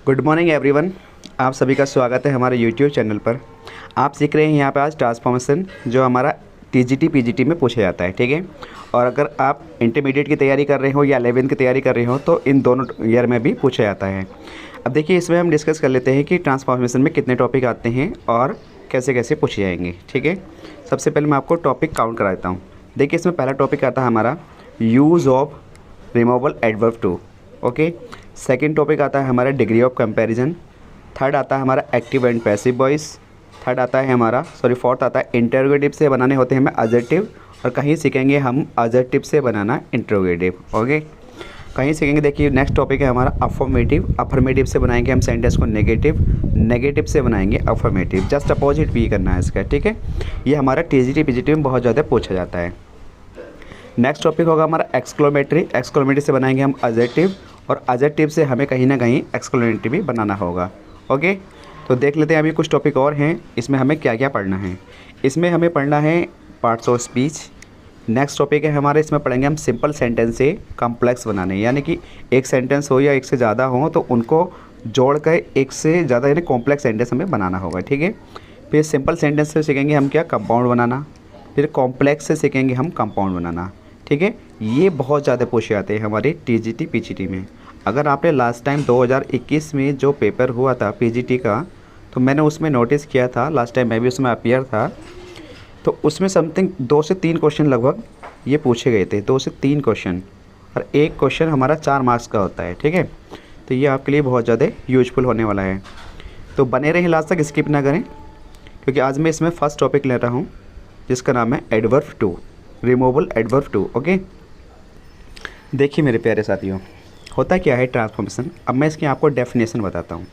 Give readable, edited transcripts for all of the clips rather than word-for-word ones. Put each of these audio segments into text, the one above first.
Good morning everyone. आप सभी का स्वागत है हमारे यूट्यूब चैनल पर। आप सीख रहे हैं यहाँ पे आज ट्रांसफॉर्मेशन, जो हमारा टीजीटी पीजीटी में पूछा जाता है, ठीक है। और अगर आप इंटरमीडिएट की तैयारी कर रहे हो या 11th की तैयारी कर रहे हो तो इन दोनों ईयर में भी पूछा जाता है। अब देखिए, इसमें हम डिस्कस कर लेते हैं कि ट्रांसफॉर्मेशन में कितने टॉपिक आते हैं और कैसे कैसे पूछे जाएंगे, ठीक है। सबसे पहले मैं आपको टॉपिक काउंट करा देता हूँ। देखिए, इसमें पहला टॉपिक आता है हमारा use of removable adverb too, okay. Second topic आता है हमारा डिग्री ऑफ कंपैरिजन। थर्ड आता है हमारा active and passive voice. Third आता है हमारा फोर्थ आता है इंटरोगेटिव से बनाने होते हैं हमें एडजेक्टिव, और कहीं सीखेंगे हम एडजेक्टिव से बनाना इंटरोगेटिव, ओके। कहीं सीखेंगे, देखिए नेक्स्ट टॉपिक है हमारा अफर्मेटिव। अफर्मेटिव से बनाएंगे हम सेंटेंस को नेगेटिव, नेगेटिव से बनाएंगे अफर्मेटिव। जस्ट अपोजिट भी करना है इसका, ठीक है। ये हमारा टीजीटी पीजीटी में बहुत ज़्यादा पूछा जाता है। नेक्स्ट टॉपिक होगा हमारा एक्सक्लेमेटरी। एक्सक्लेमेटरी से बनाएंगे हम एडजेक्टिव, और एडजेक्टिव से हमें कहीं ना कहीं एक्सक्लेमेटरी भी बनाना होगा, ओके। तो देख लेते हैं अभी कुछ टॉपिक और हैं, इसमें हमें क्या क्या पढ़ना है। इसमें हमें पढ़ना है parts of speech. Next topic है हमारे, इसमें पढ़ेंगे हम सिंपल सेंटेंस से कॉम्प्लेक्स बनाने, यानी कि एक सेंटेंस हो या एक से ज़्यादा हो तो उनको जोड़ कर एक से ज़्यादा यानी कॉम्प्लेक्स सेंटेंस हमें बनाना होगा, ठीक है। फिर सिंपल सेंटेंस से सीखेंगे हम क्या, कंपाउंड बनाना। फिर कॉम्प्लेक्स से सीखेंगे हम कंपाउंड बनाना, ठीक है। ये बहुत ज़्यादा पूछे जाते हैं हमारे टीजीटी पीजीटी में। अगर आपने लास्ट टाइम 2021 में जो पेपर हुआ था पीजीटी का, तो मैंने उसमें नोटिस किया था, लास्ट टाइम मैं भी उसमें अपीयर था, तो उसमें समथिंग 2 से 3 क्वेश्चन लगभग ये पूछे गए थे। 2 से 3 क्वेश्चन, और एक क्वेश्चन हमारा 4 मार्क्स का होता है, ठीक है। तो ये आपके लिए बहुत ज़्यादा यूजफुल होने वाला है, तो बने रहें लास्ट तक, स्किप ना करें, क्योंकि आज मैं इसमें फर्स्ट टॉपिक ले रहा हूँ जिसका नाम है adverb too, removable adverb too, okay. देखिए मेरे प्यारे साथियों, होता क्या है ट्रांसफॉर्मेशन। अब मैं इसकी आपको डेफिनेशन बताता हूँ।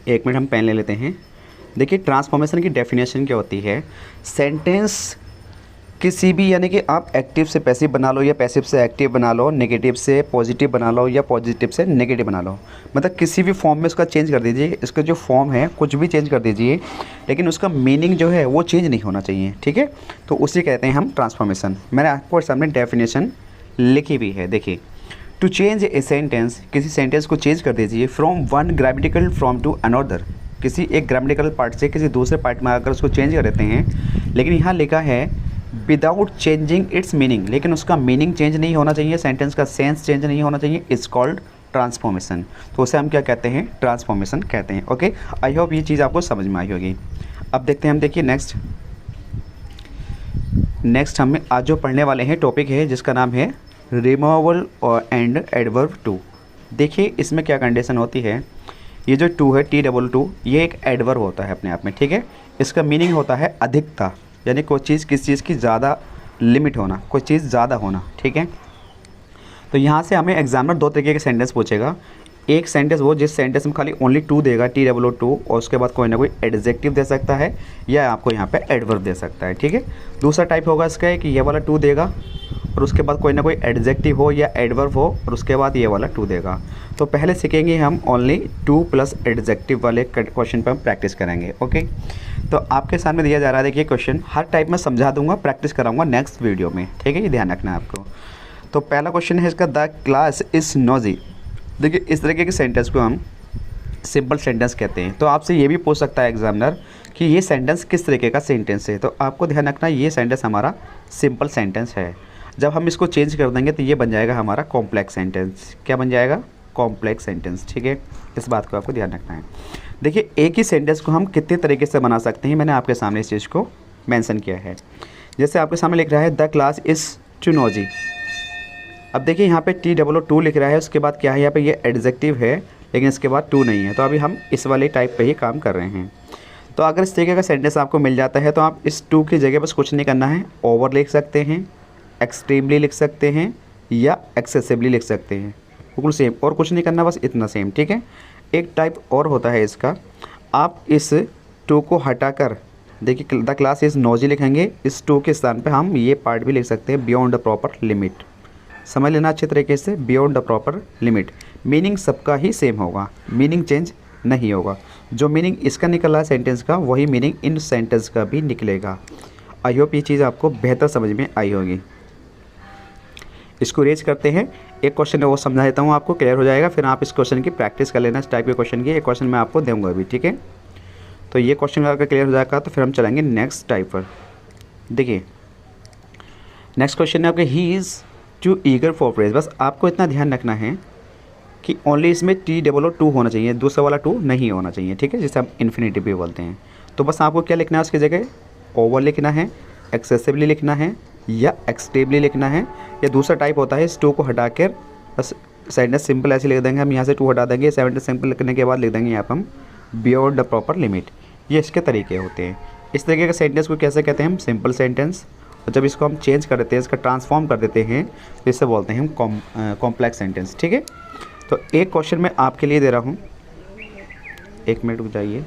एक मिनट हम पेन ले लेते हैं। देखिए, ट्रांसफॉर्मेशन की डेफिनेशन क्या होती है। सेंटेंस किसी भी, यानी कि आप एक्टिव से पैसिव बना लो या पैसिव से एक्टिव बना लो, नेगेटिव से पॉजिटिव बना लो या पॉजिटिव से नेगेटिव बना लो, मतलब किसी भी फॉर्म में उसका चेंज कर दीजिए। इसका जो फॉर्म है कुछ भी चेंज कर दीजिए, लेकिन उसका मीनिंग जो है वो चेंज नहीं होना चाहिए, ठीक है। तो उसे कहते हैं हम ट्रांसफॉर्मेशन। मैंने आपको सामने डेफिनेशन लिखी भी है, देखिए। टू चेंज ए सेंटेंस, किसी सेंटेंस को चेंज कर दीजिए from one grammatical form to another, किसी एक ग्रामेटिकल पार्ट से किसी दूसरे पार्ट में आकर उसको चेंज कर देते हैं। लेकिन यहाँ लिखा है विदाउट चेंजिंग इट्स मीनिंग, लेकिन उसका मीनिंग चेंज नहीं होना चाहिए, सेंटेंस का सेंस चेंज नहीं होना चाहिए। It's called transformation. तो उसे हम क्या कहते हैं, ट्रांसफॉर्मेशन कहते हैं, ओके। आई होप ये चीज़ आपको समझ में आई होगी। अब देखते हैं हम, देखिए नेक्स्ट हमें आज जो पढ़ने वाले हैं टॉपिक है जिसका नाम है रिमूवेबल एंड एडवर्ब टू। देखिए, इसमें क्या कंडीशन होती है। ये जो टू है, T22, ये एक एडवर्ब होता है अपने आप में, ठीक है। इसका मीनिंग होता है अधिकता, यानी कोई चीज़ किसी चीज़ की ज़्यादा लिमिट होना, कोई चीज़ ज़्यादा होना, ठीक है। तो यहाँ से हमें एग्जामिनर 2 तरीके के सेंटेंस पूछेगा। एक सेंटेंस वो जिस सेंटेंस में खाली ओनली टू देगा, T22, और उसके बाद कोई ना कोई एडजेक्टिव दे सकता है या आपको यहाँ पे एडवर्ब दे सकता है, ठीक है। दूसरा टाइप होगा इसका है कि ये वाला टू देगा और उसके बाद कोई ना कोई एडजेक्टिव हो या एडवर्ब हो और उसके बाद ये वाला टू देगा। तो पहले सीखेंगे हम ओनली टू प्लस एडजेक्टिव वाले क्वेश्चन पर हम प्रैक्टिस करेंगे, ओके। तो आपके सामने दिया जा रहा है, देखिए क्वेश्चन हर टाइप में समझा दूंगा, प्रैक्टिस कराऊंगा नेक्स्ट वीडियो में, ठीक है। ये ध्यान रखना है आपको। तो पहला क्वेश्चन है इसका, द क्लास इज़ नॉजी। देखिए, इस तरीके के सेंटेंस को हम सिंपल सेंटेंस कहते हैं। तो आपसे ये भी पूछ सकता है एग्जामिनर कि ये सेंटेंस किस तरीके का सेंटेंस है। तो आपको ध्यान रखना, ये सेंटेंस हमारा सिंपल सेंटेंस है। जब हम इसको चेंज कर देंगे तो ये बन जाएगा हमारा कॉम्प्लेक्स सेंटेंस। क्या बन जाएगा, कॉम्प्लेक्स सेंटेंस, ठीक है। इस बात को आपको ध्यान रखना है। देखिए, एक ही सेंटेंस को हम कितने तरीके से बना सकते हैं, मैंने आपके सामने इस चीज़ को मेंशन किया है। जैसे आपके सामने लिख रहा है द क्लास इज़ टू नॉजी। अब देखिए, यहाँ पे T22 लिख रहा है, उसके बाद क्या है, यहाँ पे ये एडजेक्टिव है लेकिन इसके बाद टू नहीं है। तो अभी हम इस वाले टाइप पे ही काम कर रहे हैं। तो अगर इस तरीके का सेंटेंस आपको मिल जाता है तो आप इस टू की जगह बस कुछ नहीं करना है, ओवर लिख सकते हैं, एक्सट्रीमली लिख सकते हैं या एक्सेसिवली लिख सकते हैं, बिल्कुल सेम, और कुछ नहीं करना, बस इतना सेम, ठीक है। एक टाइप और होता है इसका, आप इस टू को हटाकर देखिए द क्लास इज़ नॉजी लिखेंगे, इस टू के स्थान पे हम ये पार्ट भी लिख सकते हैं, बियॉन्ड द प्रॉपर लिमिट। समझ लेना अच्छे तरीके से, beyond the proper limit. Meaning सबका ही सेम होगा, मीनिंग चेंज नहीं होगा। जो मीनिंग इसका निकला है सेंटेंस का, वही मीनिंग इन सेंटेंस का भी निकलेगा। आई होप ये चीज़ आपको बेहतर समझ में आई होगी। इसको रेज करते हैं। एक क्वेश्चन वो समझा देता हूँ आपको, क्लियर हो जाएगा, फिर आप इस क्वेश्चन की प्रैक्टिस कर लेना। इस टाइप के क्वेश्चन की एक क्वेश्चन मैं आपको दूँगा अभी, ठीक है। तो ये क्वेश्चन अगर क्लियर हो जाएगा तो फिर हम चलेंगे नेक्स्ट टाइप पर। देखिए नेक्स्ट क्वेश्चन है आपके, he is too eager for praise. बस आपको इतना ध्यान रखना है कि ओनली इसमें TOO होना चाहिए, दूसरा वाला टू नहीं होना चाहिए, ठीक है, जिसे हम इन्फिनेटिव भी बोलते हैं। तो बस आपको क्या लिखना है उसकी जगह, ओवर लिखना है, एक्सेसिवली लिखना है, या एक्सटेबली लिखना है, या दूसरा टाइप होता है इस टू को हटा कर बस सेंटेंस सिंपल ऐसे लिख देंगे हम, यहाँ से टू हटा देंगे, सेंटेंस सिंपल लिखने के बाद लिख देंगे यहाँ पर हम बियॉन्ड द प्रॉपर लिमिट। ये इसके तरीके होते हैं। इस तरीके के सेंटेंस को कैसे कहते हैं हम, सिंपल सेंटेंस। और जब इसको हम चेंज कर देते हैं, इसका ट्रांसफॉर्म कर देते हैं, तो इससे बोलते हैं हम कॉम्प्लेक्स सेंटेंस, ठीक है। तो एक क्वेश्चन मैं आपके लिए दे रहा हूँ, एक मिनट रुक जाइए।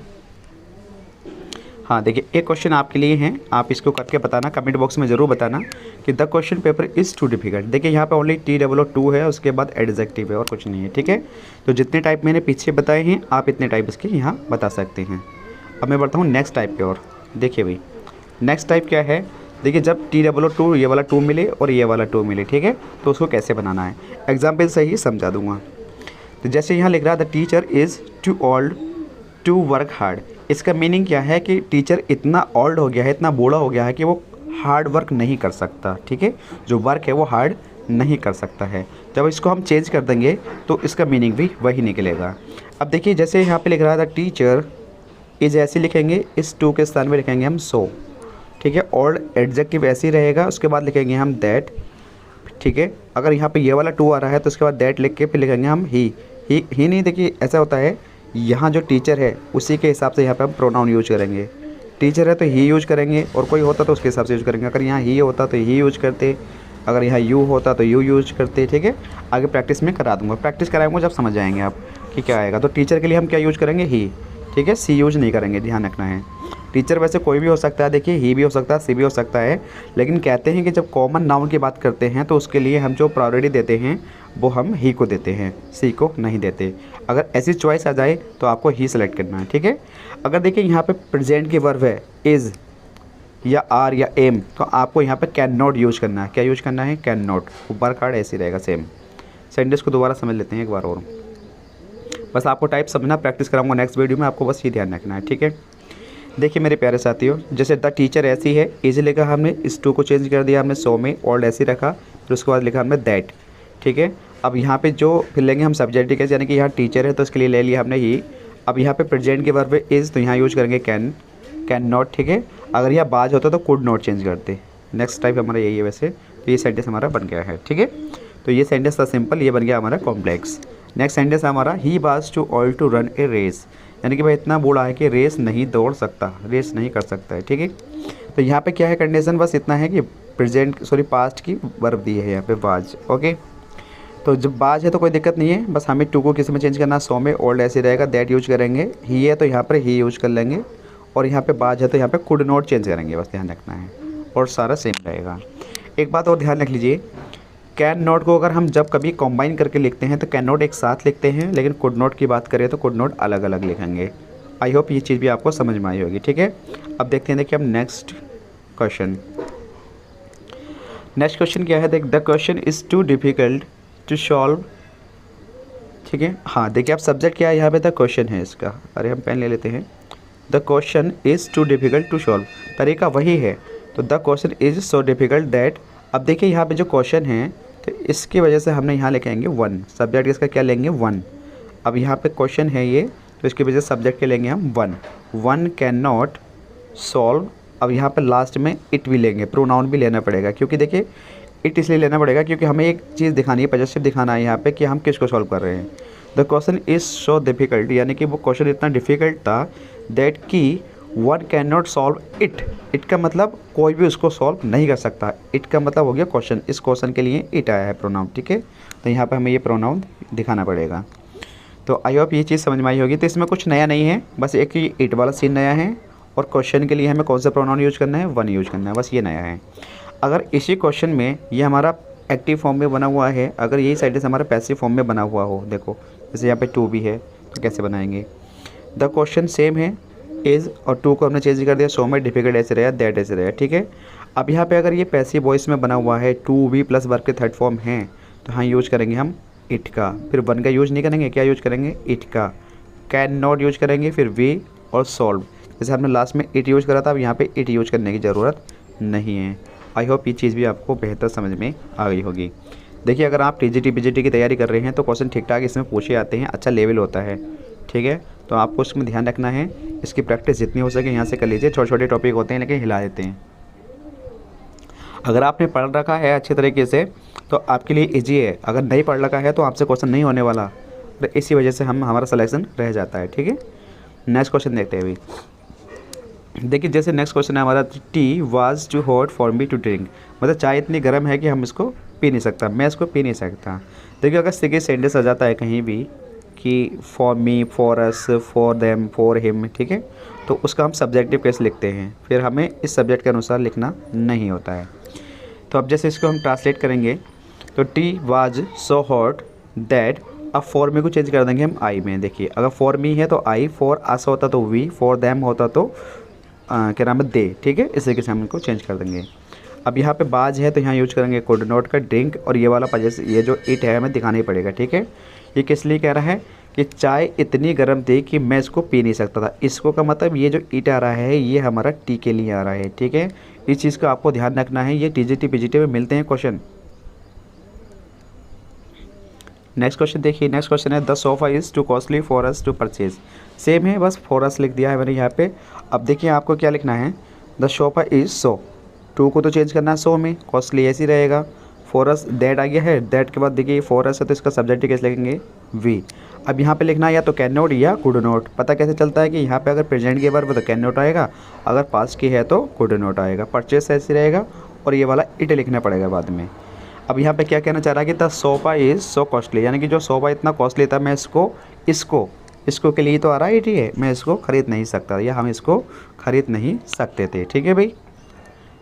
हाँ देखिए एक क्वेश्चन आपके लिए है, आप इसको करके बताना, कमेंट बॉक्स में ज़रूर बताना कि the question paper is too difficult. देखिए यहाँ पे ओनली TOO है, उसके बाद एडजेक्टिव है और कुछ नहीं है, ठीक है। तो जितने टाइप मैंने पीछे बताए हैं आप इतने टाइप इसके यहाँ बता सकते हैं। अब मैं बढ़ता हूँ नेक्स्ट टाइप पे। और देखिए भाई नेक्स्ट टाइप क्या है, देखिए जब TOO ये वाला टू मिले और ये वाला टू मिले, ठीक है, तो उसको कैसे बनाना है एग्जाम्पल से ही समझा दूँगा। तो जैसे यहाँ लिख रहा है the teacher is too old to work hard. इसका मीनिंग क्या है कि टीचर इतना ओल्ड हो गया है, इतना बूढ़ा हो गया है कि वो हार्ड वर्क नहीं कर सकता, ठीक है, जो वर्क है वो हार्ड नहीं कर सकता है। जब इसको हम चेंज कर देंगे तो इसका मीनिंग भी वही निकलेगा। अब देखिए जैसे यहाँ पे लिख रहा था टीचर इज, ऐसे लिखेंगे, इस टू के स्थान में लिखेंगे हम सो, ठीक है। ओल्ड एडजेक्टिव ऐसे ही रहेगा, उसके बाद लिखेंगे हम दैट, ठीक है। अगर यहाँ पे ये वाला टू आ रहा है तो उसके बाद दैट लिख के फिर लिखेंगे हम ही नहीं। देखिए ऐसा होता है, यहाँ जो टीचर है उसी के हिसाब से यहाँ पे हम प्रोनाउन यूज करेंगे। टीचर है तो ही यूज करेंगे, और कोई होता तो उसके हिसाब से यूज करेंगे। अगर यहाँ ही होता तो ही यूज करते, अगर यहाँ यू होता तो यू यूज करते, ठीक है। आगे प्रैक्टिस में करा दूँगा, प्रैक्टिस कराऊँगा जब समझ जाएंगे आप कि क्या आएगा। तो टीचर के लिए हम क्या यूज करेंगे, ही, ठीक है, सी यूज नहीं करेंगे, ध्यान रखना है। टीचर वैसे कोई भी हो सकता है, देखिए ही भी हो सकता है, सी भी हो सकता है, लेकिन कहते हैं कि जब कॉमन नाउन की बात करते हैं तो उसके लिए हम जो प्रायोरिटी देते हैं वो हम ही को देते हैं, सी को नहीं देते। अगर ऐसी चॉइस आ जाए तो आपको ही सेलेक्ट करना है, ठीक है। अगर देखिए यहाँ पे प्रेजेंट की वर्ब है इज़ या आर या एम, तो आपको यहाँ पे कैन नॉट यूज करना है। क्या यूज करना है, कैन नॉट। ऊपर कार्ड ऐसे रहेगा सेम। सेंटेंस को दोबारा समझ लेते हैं एक बार और, बस आपको टाइप समझना, प्रैक्टिस कराऊंगा नेक्स्ट वीडियो में, आपको बस ये ध्यान रखना है, ठीक है। देखिए मेरे प्यारे साथियों, जैसे द टीचर ऐसी है, इजी लिखा हमने, इस टू को चेंज कर दिया हमने सो में, ओल्ड ऐसे रखा, फिर उसके बाद लिखा हमने दैट, ठीक है। अब यहाँ पे जो फिर लेंगे हम सब्जेक्ट, यानी कि यहाँ टीचर है तो इसके लिए ले लिया हमने ही। अब यहाँ पे प्रेजेंट के वर्ब इज़, तो यहाँ यूज करेंगे कैन नॉट, ठीक है। अगर यहाँ बाज होता तो कुड नॉट चेंज करते। नेक्स्ट टाइप हमारा यही है वैसे, तो ये सेंटेंस हमारा बन गया है, ठीक है। तो ये सेंटेंस था सिंपल, ये बन गया हमारा कॉम्प्लेक्स। नेक्स्ट सेंटेंस हमारा, he was too old to run a race, यानी कि भाई इतना बूढ़ा है कि रेस नहीं दौड़ सकता, रेस नहीं कर सकता है, ठीक है। तो यहाँ पे क्या है कंडीशन, बस इतना है कि पास्ट की वर्ब दी है यहाँ पे बाज, ओके। तो जब बाज है तो कोई दिक्कत नहीं है, बस हमें टू को किस में चेंज करना, सो में, ओल्ड ऐसे रहेगा, दैट यूज करेंगे। ही है तो यहाँ पर ही यूज कर लेंगे, और यहाँ पे बाज है तो यहाँ पे कुड नॉट चेंज करेंगे, बस ध्यान रखना है, और सारा सेम रहेगा। एक बात और ध्यान रख लीजिए, कैन नॉट को अगर हम जब कभी कंबाइन करके लिखते हैं तो कैन नॉट एक साथ लिखते हैं, लेकिन कुड नॉट की बात करें तो कुड नॉट अलग अलग लिखेंगे। आई होप ये चीज़ भी आपको समझ में आई होगी, ठीक है। अब देखते हैं, देखिए हम नेक्स्ट क्वेश्चन क्या है, देख the question is too difficult to solve, ठीक है। हाँ देखिए आप सब्जेक्ट क्या है यहाँ पे, द क्वेश्चन है इसका, अरे हम पेन ले लेते हैं। The question is too difficult to solve, तरीका वही है। तो the question is so difficult that, अब देखिए यहाँ पे जो क्वेश्चन है तो इसकी वजह से हमने यहाँ लिखेंगे वन, सब्जेक्ट इसका क्या लेंगे, वन। अब यहाँ पे क्वेश्चन है ये, तो इसकी वजह से सब्जेक्ट के लेंगे हम वन कैन नॉट सॉल्व। अब यहाँ पे लास्ट में इट भी लेंगे, प्रोनाउन भी लेना पड़ेगा, क्योंकि देखिए इट इसलिए लेना पड़ेगा क्योंकि हमें एक चीज़ दिखानी है, पॉजिटिव दिखाना है यहाँ पे कि हम किसको सॉल्व कर रहे हैं। The question is so difficult, यानी कि वो क्वेश्चन इतना डिफ़िकल्ट था दैट कि one can not solve it का मतलब कोई भी उसको सॉल्व नहीं कर सकता। इट का मतलब हो गया क्वेश्चन, इस क्वेश्चन के लिए इट आया है प्रोनाउन, ठीक है। तो यहाँ पे हमें ये प्रोनाउन दिखाना पड़ेगा। तो आई होप ये चीज़ समझ में आई होगी। तो इसमें कुछ नया नहीं है, बस एक ही इट वाला सीन नया है, और क्वेश्चन के लिए हमें कौन सा प्रोनाउन यूज करना है, वन यूज करना है, बस ये नया है। अगर इसी क्वेश्चन में ये हमारा एक्टिव फॉर्म में बना हुआ है, अगर यही सेंटेंस हमारा पैसिव फॉर्म में बना हुआ हो, देखो जैसे यहाँ पे टू भी है तो कैसे बनाएंगे, द क्वेश्चन सेम है, इज़ और टू को हमने चेंज कर दिया, सो में डिफ़िकल्ट ऐसे रहा, दैट ऐसे रहा, ठीक है। अब यहाँ पे अगर ये पैसिव वॉइस में बना हुआ है, टू बी प्लस वर्ब के थर्ड फॉर्म हैं, तो हाँ यूज करेंगे हम इट का। फिर वन का यूज नहीं करेंगे, क्या यूज करेंगे, इट का। कैन नॉट यूज करेंगे, फिर वी और सॉल्व। जैसे हमने लास्ट में इट यूज करा था, अब यहाँ पे इट यूज करने की ज़रूरत नहीं है। आई होप ये चीज़ भी आपको बेहतर समझ में आ गई होगी। देखिए, अगर आप टीजीटी पीजीटी की तैयारी कर रहे हैं तो क्वेश्चन ठीक ठाक इसमें पूछे आते हैं, अच्छा लेवल होता है, ठीक है। तो आपको उसमें ध्यान रखना है, इसकी प्रैक्टिस जितनी हो सके यहाँ से कर लीजिए। छोटे छोटे टॉपिक होते हैं लेकिन हिला देते हैं। अगर आपने पढ़ रखा है अच्छे तरीके से तो आपके लिए ईजी है, अगर नहीं पढ़ रखा है तो आपसे क्वेश्चन नहीं होने वाला, तो इसी वजह से हमारा सिलेक्शन रह जाता है, ठीक है। नेक्स्ट क्वेश्चन देखते हैं अभी। देखिए, जैसे नेक्स्ट क्वेश्चन है हमारा, tea was too hot for me to drink. मतलब चाय इतनी गर्म है कि हम इसको पी नहीं सकता, मैं इसको पी नहीं सकता। देखिए, अगर सिगे सेंटेंस आ जाता है कहीं भी कि for me, for us, for them, for him, ठीक है, तो उसका हम सब्जेक्टिव केस लिखते हैं, फिर हमें इस सब्जेक्ट के अनुसार लिखना नहीं होता है। तो अब जैसे इसको हम ट्रांसलेट करेंगे तो tea was so hot that, अब फॉर मी को चेंज कर देंगे हम आई में। देखिए, अगर फॉर मी है तो आई, फॉर अस होता तो वी, फॉर देम होता तो क्या नाम है, दे, ठीक है। इस तरीके से हम इनको चेंज कर देंगे। अब यहाँ पे बाज है तो यहाँ यूज करेंगे कुड नॉट का, ड्रिंक, और ये वाला पजेस, ये जो इट है हमें दिखाना ही पड़ेगा, ठीक है। ये किस लिए कह रहा है कि चाय इतनी गर्म थी कि मैं इसको पी नहीं सकता था। इसको का मतलब ये जो इट आ रहा है ये हमारा टी के लिए आ रहा है, ठीक है। इस चीज़ का आपको ध्यान रखना है, ये टीजीटी पीजीटी में मिलते हैं क्वेश्चन। नेक्स्ट क्वेश्चन देखिए, नेक्स्ट क्वेश्चन है the sofa is too costly for us to purchase. Same है, बस फॉर अस लिख दिया है मैंने यहाँ पे। अब देखिए आपको क्या लिखना है, the sofa is so, too को तो चेंज करना है सो में, कॉस्टली ऐसे ही रहेगा। फॉर अस दैट आ गया है, दैट के बाद देखिए फॉर अस है तो इसका सब्जेक्ट कैसे लिखेंगे, वी। अब यहाँ पे लिखना है या तो कैन नॉट या कुड नॉट। पता कैसे चलता है कि यहाँ पे अगर प्रेजेंट की वर्ब तो कैन नॉट आएगा, अगर पास्ट की है तो कुड नॉट आएगा। परचेस ऐसे रहेगा और ये वाला इट लिखना पड़ेगा बाद में। अब यहाँ पे क्या कहना चाह रहा है कि the sofa is so costly, यानी कि जो सोफ़ा इतना कॉस्टली था, मैं इसको के लिए तो आ रहा है इट ही है, मैं इसको ख़रीद नहीं सकता या हम इसको ख़रीद नहीं सकते थे, ठीक है भाई।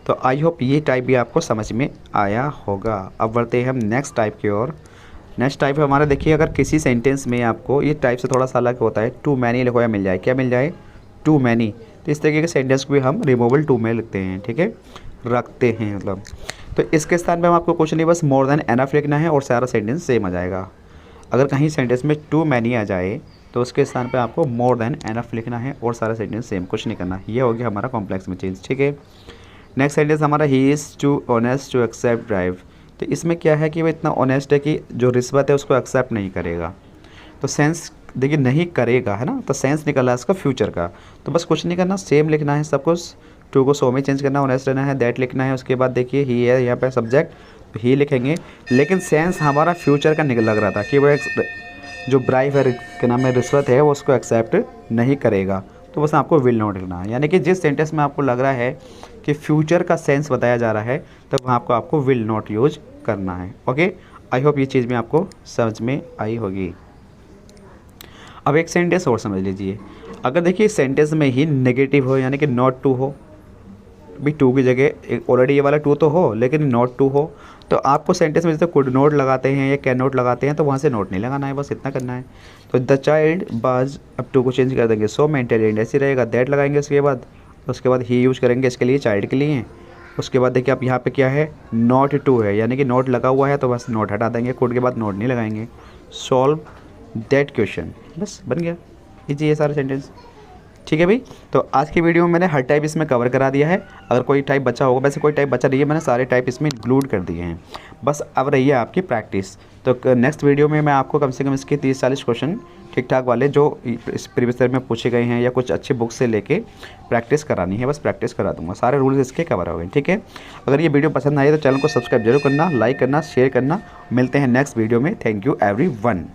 तो आई होप ये टाइप भी आपको समझ में आया होगा। अब बढ़ते हैं हम नेक्स्ट टाइप की ओर। नेक्स्ट टाइप है हमारा, देखिए अगर किसी सेंटेंस में आपको ये टाइप से थोड़ा सा अलग होता है, टू मैनी लिखो या मिल जाए, क्या मिल जाए, टू मैनी। तो इस तरीके के सेंटेंस को भी हम रिमूवल टू में लिखते हैं, ठीक है, रखते हैं मतलब। तो इसके स्थान पे हम आपको कुछ नहीं, बस मोर देन एनफ लिखना है और सारा सेंटेंस सेम आ जाएगा। अगर कहीं सेंटेंस में टू मैनी आ जाए तो उसके स्थान पे आपको मोर देन एनफ लिखना है और सारा सेंटेंस सेम, कुछ नहीं करना। ये हो गया हमारा कॉम्प्लेक्स में चेंज, ठीक है। नेक्स्ट सेंटेंस हमारा, he is too honest to accept ड्राइव। तो इसमें क्या है कि वो इतना ऑनेस्ट है कि जो रिश्वत है उसको एक्सेप्ट नहीं करेगा। तो सेंस देखिए नहीं करेगा है ना, तो सेंस निकला है इसका फ्यूचर का। तो बस कुछ नहीं करना, सेम लिखना है सब कुछ। टू को सो में चेंज करना, ऑनेस्ट रहना है, दैट लिखना है। उसके बाद देखिए ही है यहाँ पे सब्जेक्ट, तो ही लिखेंगे, लेकिन सेंस हमारा फ्यूचर का निकल लग रहा था कि वो जो ब्राइव है, क्या नाम है, रिश्वत है, वो उसको एक्सेप्ट नहीं करेगा। तो बस आपको विल नॉट लिखना है, यानी कि जिस सेंटेंस में आपको लग रहा है कि फ्यूचर का सेंस बताया जा रहा है तब वहाँ आपको विल नॉट यूज करना है। ओके, आई होप ये चीज़ में आपको समझ में आई होगी। अब एक सेंटेंस और समझ लीजिए, अगर देखिए सेंटेंस में ही नेगेटिव हो, यानी कि नॉट टू हो, भी टू की जगह ऑलरेडी ये वाला टू तो हो लेकिन नॉट टू हो, तो आपको सेंटेंस में जैसे कुड नॉट लगाते हैं या कैन नॉट लगाते हैं तो वहाँ से नोट नहीं लगाना है, बस इतना करना है। तो द चाइल्ड बाज, अब टू को चेंज कर देंगे, सो मेंटेलिजेंट ऐसे रहेगा, दैट लगाएंगे उसके बाद ही यूज करेंगे इसके लिए, चाइल्ड के लिए। उसके बाद देखिए आप यहाँ पे क्या है, नॉट टू है, यानी कि नोट लगा हुआ है तो बस नोट हटा देंगे, कुड के बाद नोट नहीं लगाएंगे। सॉल्व दैट क्वेश्चन, बस बन गया, कीजिए ये सारे सेंटेंस, ठीक है भाई। तो आज की वीडियो में मैंने हर टाइप इसमें कवर करा दिया है। अगर कोई टाइप बचा होगा, वैसे कोई टाइप बचा नहीं है, मैंने सारे टाइप इसमें इंक्लूड कर दिए हैं। बस अब रही है आपकी प्रैक्टिस। तो नेक्स्ट वीडियो में मैं आपको कम से कम इसके 30-40 क्वेश्चन ठीक ठाक वाले जो इस प्रीवियस ईयर में पूछे गए हैं या कुछ अच्छे बुक से लेके प्रैक्टिस करानी है, बस प्रैक्टिस करा दूंगा, सारे रूल्स इसके कवर हो गए, ठीक है। अगर ये वीडियो पसंद आए तो चैनल को सब्सक्राइब जरूर करना, लाइक करना, शेयर करना। मिलते हैं नेक्स्ट वीडियो में। Thank you everyone.